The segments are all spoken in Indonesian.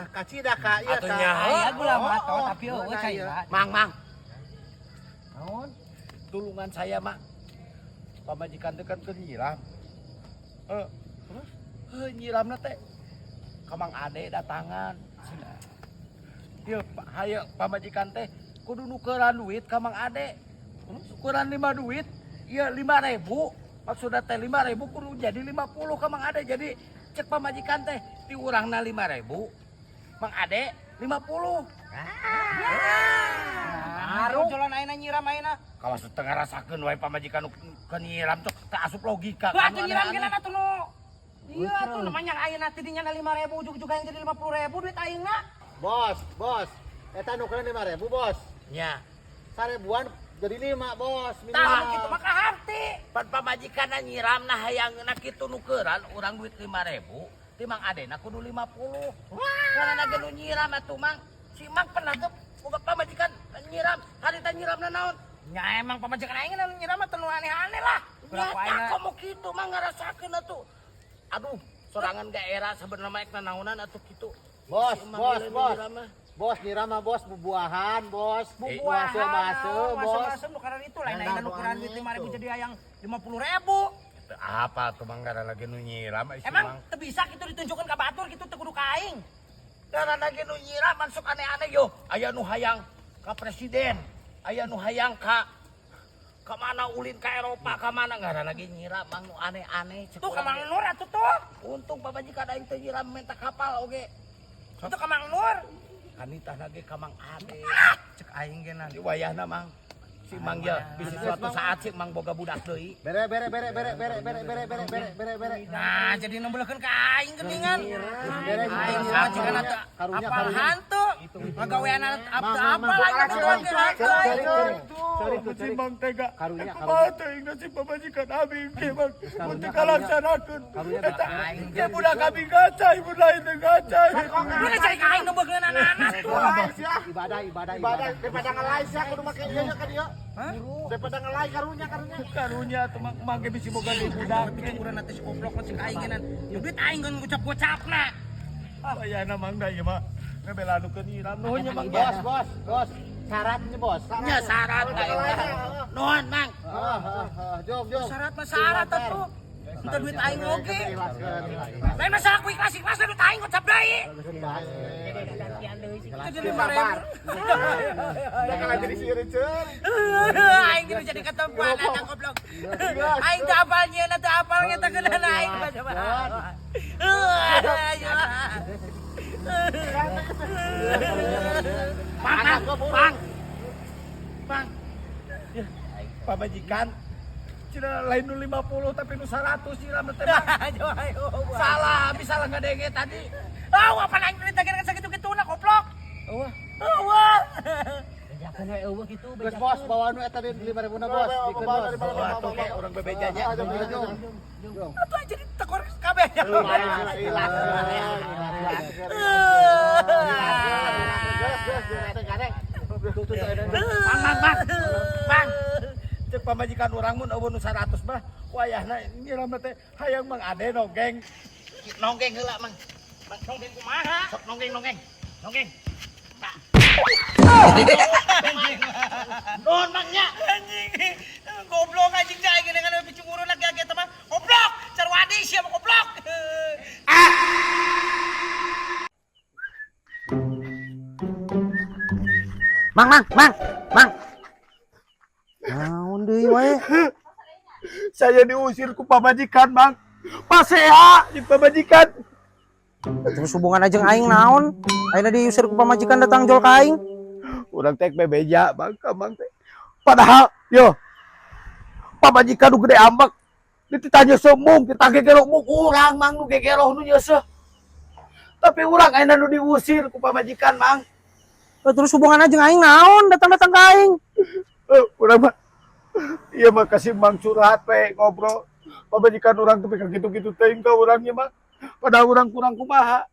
kacida ka ieu ka. Aya gula mato tapi eueuh caira. Mang. Naon? Tulungan saya, Mak. Pamajikan teh kan nyiram. Nyiramna teh ka Mang Ade datangan. Ieu haye pamajikan teh kudu nukeran duit ka Mang Ade. Ukuran 5 duit, iya 5.000. Maksudnya teh 5.000 kudu jadi 50 ka Mang Ade. Jadi cek pamajikan teh diurangna 5.000. Mang Ade 50. Aduh jalan ayeuna nyiram ayeuna. Kawas tengah rasakeun wae pamajikan nu nyiram teh teu asup logika. Wah teu nyiram geuna atuh nu. Iya tuh namanya ayeuna teh dinya 5.000 ujug-ujug yang jadi 50.000 duit ayeuna. Bos. Eta nukeran 5.000, Bos. Nya. Sarebuan jadi 5, Bos. Tah kitu mah kaharti. Pan pamajikan nyiramna hayangna kitu nukeran urang duit 5.000. Ti Mang Adena kudu 50. Karena ge nu nyiram atuh Mang. Si Mang pernah tuh boga pamajikan nyiram, harita nyiramna naon? Nya emang pamajikan aing nyiram mah teu aneh-aneh lah. Nyata komo kitu Mang ngarasakeun atuh. Aduh, sorangan gaera sebenarnya mah ekna naonan atuh kitu. Bos. Bos nyiram mah bos bubuahan, Bos. Masa-masa nu karena itu lain ayeuna nukeran duit 5.000 jadi hayang 50.000. Apa tuh Mang gara lagi nu nyiram si Emang Mang? teu bisa kitu ditunjukkeun ka batur kitu teu kudu ka aing. Gara lagi nu nyiram masuk aneh-aneh yo. Aya nu hayang ka presiden, aya nu hayang ka mana ulin ka Eropa, ka mana gara lagi nyiram Mang nu aneh-aneh. Tuh ka Mang Nur atuh tuh. Untung pamajikan aing teh nyiram menta kapal oge. Itu ka Mang Nur. Kanitah lagi ka Mang Ade. Cek aing ge Di wayahna Mang. Si Mang ya bisa suatu saat si Mang boga budak deui. Bere. Nah, jadi nembelkeun ka aing geuningan. Bere. Aing majikan atuh apal hantu. Ngagawean apa lagi tuan Si Mang tega. Karunya. Teuing si pamajikan abing ge Mang. Untuk kalaksanakeun. Eta ge budak abing gacai, budak teh gacai. Mana cari ka aing nembelkeun anak-anak. Ibadah daripada ngelai sia kudu make ieu ka dieu. Daripada ngelai Karunya tuh Mang ge bisi boga deui budak. Urang nanti si goblok mah cek aing genan. Duit aing geun ngucap-ngucapna. Bayana Mang da ieu mah. Ngebelanukeun nyiram nuhun nya Mang. Bos. Syaratnya, Bos. Nya syarat da eta. Nuhun Mang. Jom. Syarat mah syarat atuh. Ente duit aing oge. Lain masalah ku ikhlas duit aing ngucap deui. Jadi Babar. Udah kalah jadi sieureun. Aing gitu jadi ketempuan anak goblok. Aing teu apal nyeuna teu apal ngeta geuna aing coba. Bang. Pamajikan cina lain nu 50 tapi nu 100 nyiram teh Bang. Salah, bisa lah ngadenge tadi. Apa aing duit dageran sakitu-kituna goblok. Eueuh. Bejakeun we eueuh kitu Geus Bos, bawa nu eta di 5.000 na Bos. Dikeun Bos. Atuh ge urang bebejanya. Jom. Atuh jadi tekor kabeh. Bang. Cek pamajikan urang mun eueuh nu 100 mah wayahna nyiram teh hayang Mang Ade nonggeng. Nonggeng heula Mang. Nonggeng kumaha? Sok nonggeng. Nuhun Mang nya. Anjing. Goblok anjing cai gini kan lebih cemburu lagi agak teman. Goblok, Carwadi siapa goblok? Mang. Naon deui wae? Saya diusir ku pamajikan Mang. Paseha di pamajikan. Terus hubungan aja aing naon? Ayeuna diusir ku pamajikan datang jol ka aing. Urang teh bebeja Bang ka Mang teh. Padahal yo pamajikan nu gede ambek ditanya semung kita gegero mung urang Mang nu gegero nu nyeuseh. Tapi urang ayeuna nu diusir ku pamajikan Mang. Terus hubungan aja aing naon datang-datang ka aing? Urang mah ieu mah kasih Mang curhat we ngobrol. Pamajikan urang teh kagitu-gitu teuing ka urang nya mah. Padahal urang kurang kumaha.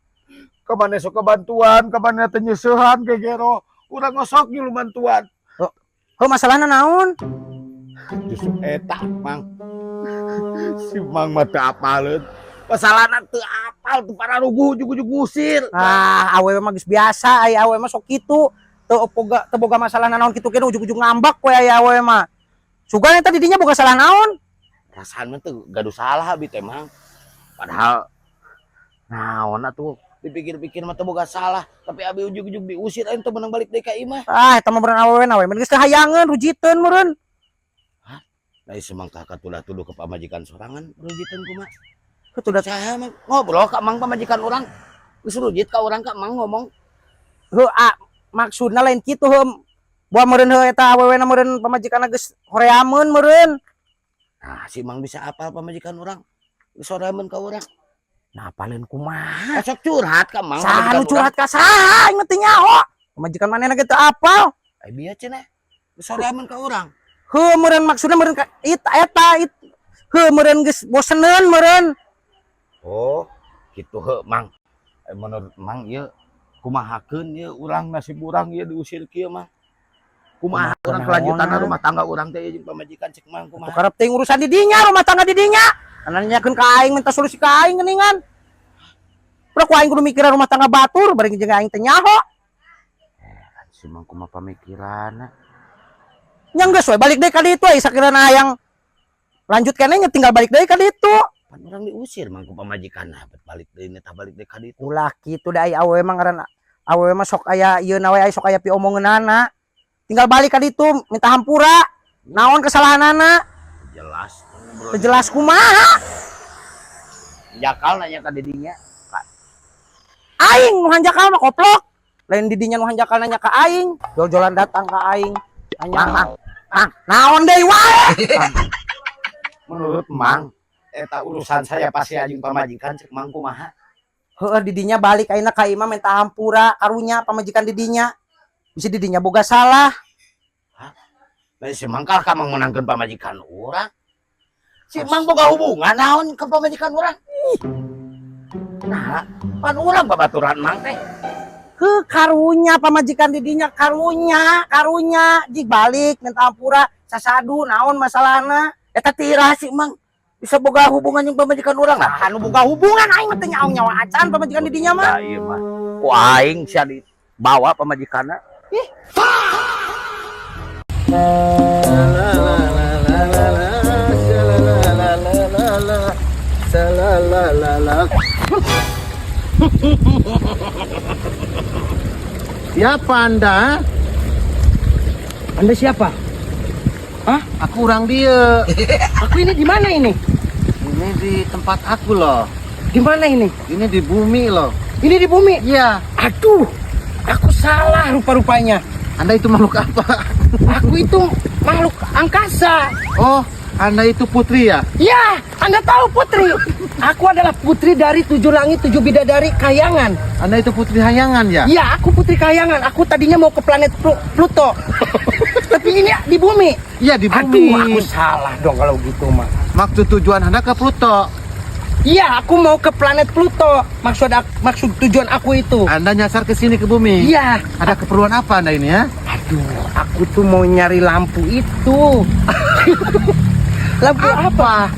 Ka maneh sok kabantuan, ka maneh teh nyeusehan gegero. Urang ngosok ngilu bantuan. Masalahna naon? Justru eta Mang. Si Mang mah teu apaleun. Masalahna teu apa. apal tuh para ruguh ujug-ujug usir. Awewe mah geus biasa, ai awewe mah sok kitu. Teu boga masalah naon kitu kene ujug-ujug ngambak we aya awewe mah. Sugan eta di dinya boga salah naon. Perasaan mah tuh gaduh salah abi teh mang. Padahal naon atuh dipikir-pikir mah teu boga salah, tapi abi ujug-ujug diusir aing teu menang balik deui ka imah. Eta mah beureun awewe na we, geus teu hayangeun rujiteun meureun. Lai semangka katulah tuduh ke pamajikan sorangan rujiteun kumaha. Kudu Saha mah ngobrol ka mang pamajikan urang. Geus rujit ka urang ka mang ngomong. Maksudna lain kitu heuh. Buah meureun heuh eta awewe na meureun pamajikanna geus horeameun meureun. Nah, si mang bisa apal pamajikan urang. Geus horeameun ka urang. Nah, apalin kumaha? Sok curhat ka mang. Saha nu curhat ka saha aing mah teu nyaho. Pamajikan manehna ge teu apal. Ai bieu cenah. Geus horeameun ka urang. Heuh meureun maksudna meureun ka eta heuh meureun geus boseneun meureun. Oh, gitu heuh mang. Menurut mang ieu kumahakeun ieu urang nasib urang ieu diusir kieu mah. Kumaha urang kelanjutan rumah tangga urang teh jeung pamajikan cek mang kumaha. Karep teh urusan di dinya, rumah tangga di dinya. Nanyakeun ka aing minta solusi ka aing geuningan. Udah ku aing kudu mikiran rumah tangga batur bareng jeung aing teh nyaho. Si mang kumaha pamikiranna. Nya geus we balik deui ka ditu ai sakirana hayang lanjut keneh tinggal balik deui ka ditu. Pan urang diusir mang ku pamajikanna balik deui tah balik deui ka ditu. Ulah kitu da ai awewe mah ngaran awewe mah sok aya ieu na we ai sok aya piomongeunana. Tinggal balik ka ditu minta hampura. Naon kesalahanana? Jelas. Teu jelas kumaha? Jakal nanya ka didinya. Aing nu hanjakal mah koplok. Lain didinya nu hanjakal nanya ka aing. Jol-jolan datang ka aing. Nanya naon deui wae? Menurut mang eta urusan saya pasti anjing pamajikan cek mang kumaha. Heueuh didinya balik ayeuna ka imah minta hampura karunya pamajikan didinya. Bisa didinya boga salah. Lah si mang ka mang menangkeun pamajikan urang. Si mang boga hubungan naon ke pamajikan urang? Nah, pan urang babaturan mang teh. Karunya pamajikan didinya karunya jig balik minta hampura sasadu naon masalahna. Eta tirah si mang bisa boga hubungan jeung pamajikan urang lah. Anu boga hubungan aing mah teh nyawa acan pamajikan didinya mah. Nah, ieu mah. Ku aing sia dibawa pamajikanna. Siapa Anda? Anda siapa? Hah? Aku orang dia. Aku ini di mana ini? Ini di tempat aku loh. Di mana ini? Ini di bumi loh. Ini di bumi? Iya. Aduh, aku salah rupa-rupanya. Anda itu makhluk apa? Aku itu makhluk angkasa. Oh, Anda itu putri ya? Ya, Anda tahu putri. Aku adalah putri dari 7 langit 7 bidadari Kahyangan. Anda itu putri Hayangan ya? Ya, aku putri Kahyangan. Aku tadinya mau ke planet Pluto. Tapi ini di bumi. Iya, di bumi. Aduh, aku salah dong kalau gitu mah. Maksud tujuan Anda ke Pluto? Iya, aku mau ke planet Pluto. Maksud tujuan aku itu. Anda nyasar ke sini ke bumi? Iya. Ada keperluan apa Anda ini ya? Aduh, aku tuh mau nyari lampu itu. Lampu apa?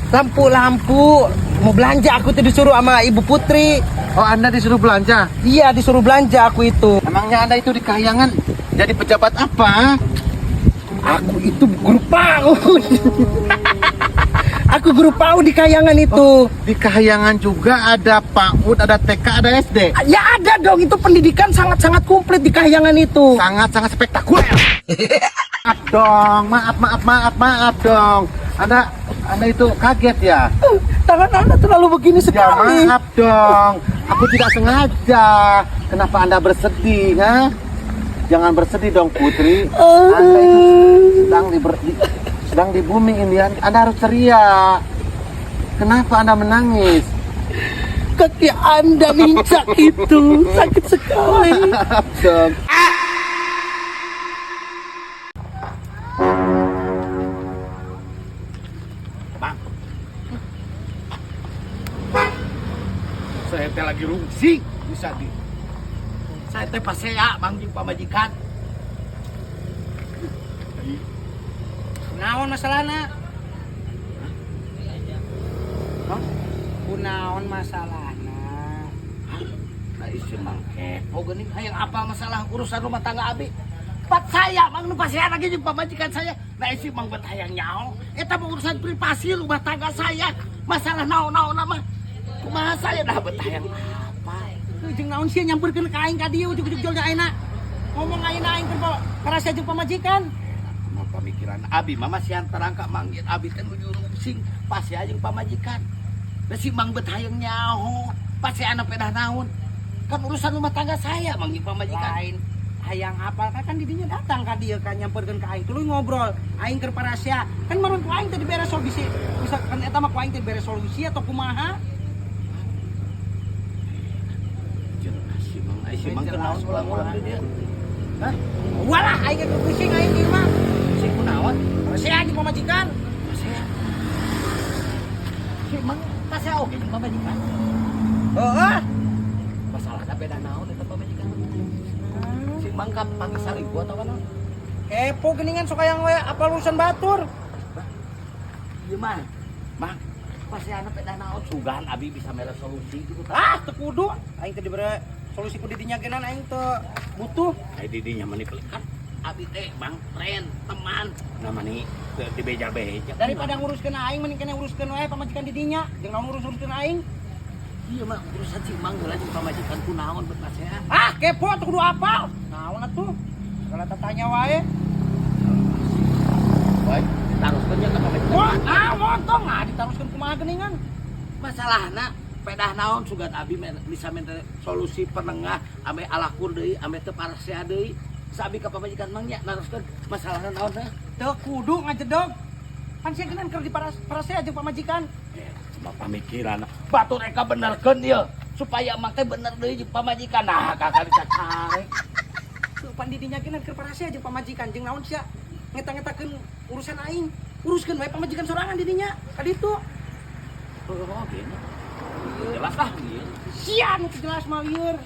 Lampu. Mau belanja aku tuh disuruh sama Ibu Putri. Oh, Anda disuruh belanja? Iya, disuruh belanja aku itu. Emangnya Anda itu di Kahyangan jadi pejabat apa? Aku itu guru PAUD. Aku guru PAUD di Kahyangan itu. Di Kahyangan juga ada PAUD, ada TK, ada SD. Ya ada dong, itu pendidikan sangat-sangat komplit di Kahyangan itu. Sangat-sangat spektakuler. Maaf dong. Anda itu kaget ya? Tangan Anda terlalu begini Ya sekali. maaf dong. Aku tidak sengaja. Kenapa Anda bersedih, ha? Jangan bersedih dong, Putri. Anda itu sedang di bumi ini. Anda harus ceria. Kenapa Anda menangis? Kaki Anda nincak itu sakit sekali. Maaf dong. Saya teh lagi rungsing bisa di. Saya teh pasea manggil pamajikan. Kunaon masalahna? Hah? Kunaon masalahna? isi mangke. Oh geuning hayang apa masalah urusan rumah tangga abi. Pat saya mang nu pasihan lagi jeung pamajikan saya. Nah isi mang bet hayang nyaho. Eta mah urusan privasi rumah tangga saya. Masalah naon-naon mah. Kumaha saya dah bet hayang apa. Jeung naon sih nyamperkeun ka aing ka dieu ujug-ujug jolnya ayeuna. Ngomong ayeuna aing keur karasa jeung pamajikan. Kumaha pamikiran abi mah masih terangka manggil abi teh nuju sing pasti jeung pamajikan. Da si mang bet hayang nyaho. Pasti anak pedah naon. Kan urusan rumah tangga saya mang jeung pamajikan. Lain hayang apal kan didinya datang ka dieu ka nyamperkeun ka aing tuluy ngobrol aing keur parasia kan maron ku aing teh dibere solusi bisa kan eta mah ku aing teh dibere solusi atau kumaha Si mang kenaon ulang-ulang di dia. hah walah aing keur pusing aing ieu mah Si kunaon? parasia di pamajikan Saya. Si mang tasya oge jeung pamajikan. heeh Masalahna beda naon eta pamajikan. Si mang ka pangisalingkuh atau naon? kepo geuningan sok hayang we apal urusan batur Ieu mah. Mang, pasti anak beda naon sugan abi bisa mere solusi gitu. teu kudu aing teh dibere solusi ku didinya genan aing teu butuh Ai didinya manipulasi kan abi teh bang friend teman namanya di beja-beja daripada nguruskeun aing mending kena uruskeun we pamajikan didinya jeung naon urus-uruskeun aing iya mah urusan si mang geula jeung pamajikan kunaon bet nasehat. ah kepo atuh kudu apal naon atuh segala tanya wae Baik, taruskeun nya ka pamajikan. motong ditaruskeun kumaha geuningan Masalahna pedah naon sugan abi bisa minta solusi penengah ame alakur deui ame teu parasea deui sabi ka pamajikan mang nya naruskeun masalahna naon teh. teu kudu ngajedog kan sia geunan keur di parasea jeung pamajikan Cuma pamikiran batur eka benerkeun ieu supaya mang teh bener deui jeung pamajikan. Nah kakak dicacare. teu pan didinya geunan keur parasea jeung pamajikan jeung naon sia ngeta-ngetakeun urusan aing uruskeun wae pamajikan sorangan didinya ka ditu Oh gini. Jelas lah ieu. sia nu jelas mah lieur